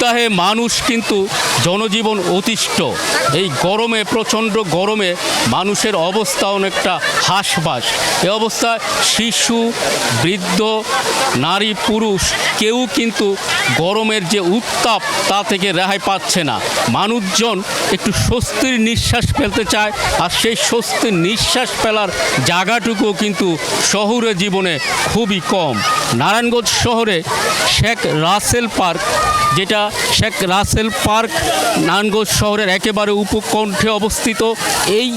দাবদাহে মানুষ কিন্তু জনজীবন অতিষ্ঠ। এই গরমে, প্রচণ্ড গরমে মানুষের অবস্থা অনেকটা হাঁসফাঁস। এ অবস্থায় শিশু, বৃদ্ধ, নারী, পুরুষ কেউ কিন্তু গরমের যে উত্তাপ তা থেকে রেহাই পাচ্ছে না। মানুষজন একটু স্বস্তির নিঃশ্বাস ফেলতে চায়, আর সেই স্বস্তির নিঃশ্বাস ফেলার জায়গাটুকুও কিন্তু শহুরে জীবনে খুবই কম। নারায়ণগঞ্জ শহরে শেখ রাসেল পার্ক, যেটা শেখ রাসেল পার্ক নারায়ণগঞ্জ শহরের একেবারে উপকণ্ঠে অবস্থিত। এই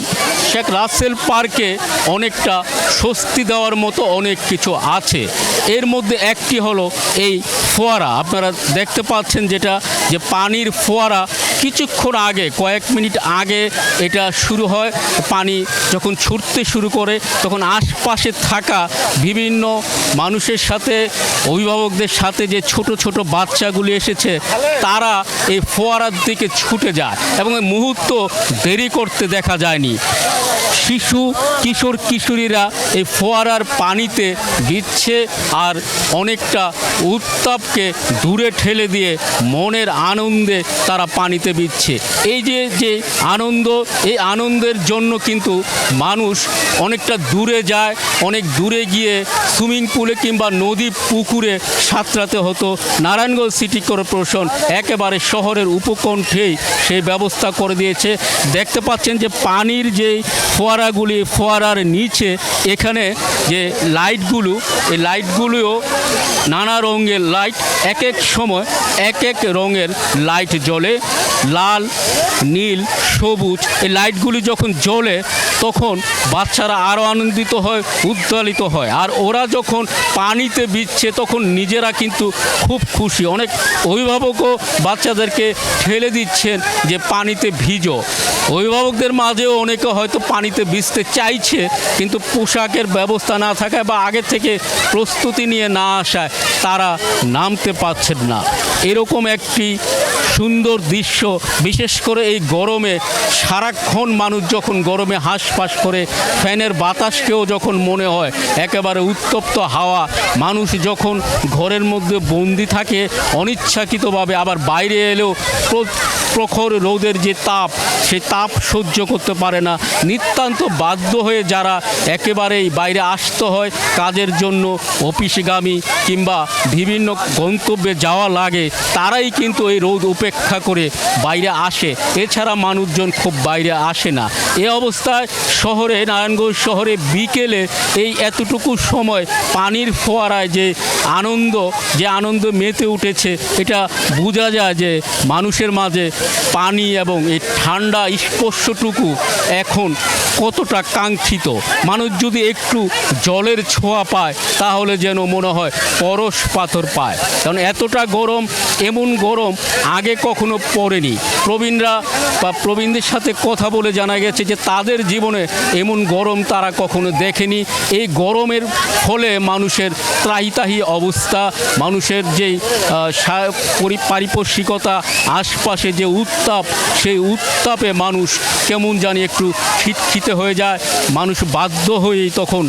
শেখ রাসেল পার্কে অনেকটা স্বস্তি দেওয়ার মতো অনেক কিছু আছে। এর মধ্যে একটি হলো এই ফোয়ারা। আপনারা দেখতে পাচ্ছেন যেটা, যে পানির ফোয়ারা কিছুক্ষণ আগে, কয়েক মিনিট আগে এটা শুরু হয়। পানি যখন ছুটতে শুরু করে তখন আশপাশে থাকা বিভিন্ন মানুষের সাথে, অভিভাবকদের সাথে যে ছোট ছোট বাচ্চাগুলি এসেছে তারা এই ফোয়ারার দিকে ছুটে যায় এবং এই মুহূর্ত দেরি করতে দেখা যায়নি। শিশু, কিশোর কিশোরীরা এই ফোয়ারার পানিতে ভিজছে আর অনেকটা উত্তাপকে দূরে ঠেলে দিয়ে মনের আনন্দে তারা পানিতে ভিজছে। এই যে আনন্দ, এই আনন্দের জন্য কিন্তু মানুষ অনেকটা দূরে যায়। অনেক দূরে গিয়ে সুইমিং পুলে কিংবা নদী পুকুরে সাঁতরাতে হতো। নারায়ণগঞ্জ সিটি কর্পোরেশন একেবারে শহরের উপকণ্ঠেই সেই ব্যবস্থা করে দিয়েছে। দেখতে পাচ্ছেন যে পানির যে ফোয়ারাগুলি, ফোয়ারার নিচে এখানে যে লাইটগুলো, এই লাইটগুলিও নানা রঙের লাইট। এক এক সময় এক এক রঙের লাইট জ্বলে, লাল, নীল, সবুজ। এই লাইটগুলি যখন জ্বলে তখন বাচ্চারা আরও আনন্দিত হয়, উদ্বেলিত হয়। আর ওরা যখন পানিতে ভিজছে তখন নিজেরা কিন্তু খুব খুশি। অনেক অভিভাবকও বাচ্চাদেরকে ঠেলে দিচ্ছেন যে পানিতে ভিজো। অভিভাবকদের মাঝেও অনেকে হয়তো পানিতে ভিজতে চাইছে, কিন্তু পোশাকের ব্যবস্থা না থাকায় বা আগে থেকে প্রস্তুতি নিয়ে না আসায় তারা নামতে পারছেন না। এরকম একটি সুন্দর দৃশ্য, বিশেষ করে এই গরমে সারাক্ষণ মানুষ যখন গরমে হাঁসফাঁস করে, ফ্যানের বাতাসকেও যখন মনে হয় একেবারে উত্তপ্ত হাওয়া, মানুষ যখন ঘরের মধ্যে বন্দি থাকে অনিচ্ছাকৃতভাবে, আবার বাইরে এলেও প্রখর রোদের যে তাপ, সেই তাপ সহ্য করতে পারে না। নিতান্ত বাধ্য হয়ে যারা একেবারেই বাইরে আসতে হয় কাজের জন্য, অফিসগামী কিংবা বিভিন্ন গন্তব্যে যাওয়া লাগে, তারাই কিন্তু এই রোদ উপেক্ষা করে বাইরে আসে। এছাড়া মানুষজন খুব বাইরে আসে না। এ অবস্থায় শহরে, নারায়ণগঞ্জ শহরে বিকেলে এই এতটুকু সময় পানির ফোয়ারায় যে আনন্দ মেতে উঠেছে, এটা বোঝা যায় যে মানুষের মাঝে পানি এবং এই ঠান্ডা স্পর্শটুকু এখন কতটা কাঙ্ক্ষিত। মানুষ যদি একটু জলের ছোঁয়া পায় তাহলে যেন মনে হয় পরশ পাথর পায়, কারণ এতটা গরম, এমন গরম আগে কখনো পড়েনি। প্রবীণদের সাথে কথা বলে জানা গেছে যে তাদের জীবনে এমন গরম তারা কখনো দেখেনি। এই গরমের ফলে মানুষের ত্রাহিতাহি অবস্থা, মানুষের যেই পারিপার্শ্বিকতা, আশপাশে যে উত্তাপ, সেই উত্তাপে মানুষ কেমন জানি একটু খিটখিটে হয়ে যায়। মানুষ বাধ্য হয়েই তখন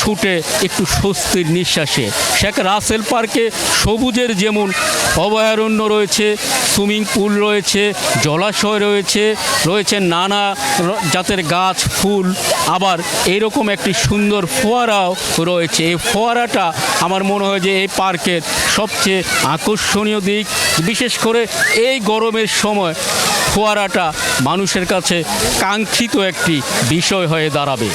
ছুটে একটু স্বস্তির নিঃশ্বাসে। শেখ রাসেল পার্কে সবুজের যেমন অভয়ারণ্য রয়েছে, সুইমিং পুল রয়েছে, জলাশয় রয়েছে নানা জাতের গাছ, ফুল, আবার এইরকম একটি সুন্দর ফোয়ারাও রয়েছে। এই ফোয়ারাটা আমার মনে হয় যে এই পার্কের সবচেয়ে আকর্ষণীয় দিক। বিশেষ করে এই গরমের সময় ফোয়ারাটা মানুষের কাছে কাঙ্ক্ষিত একটি বিষয় হয়ে দাঁড়াবে।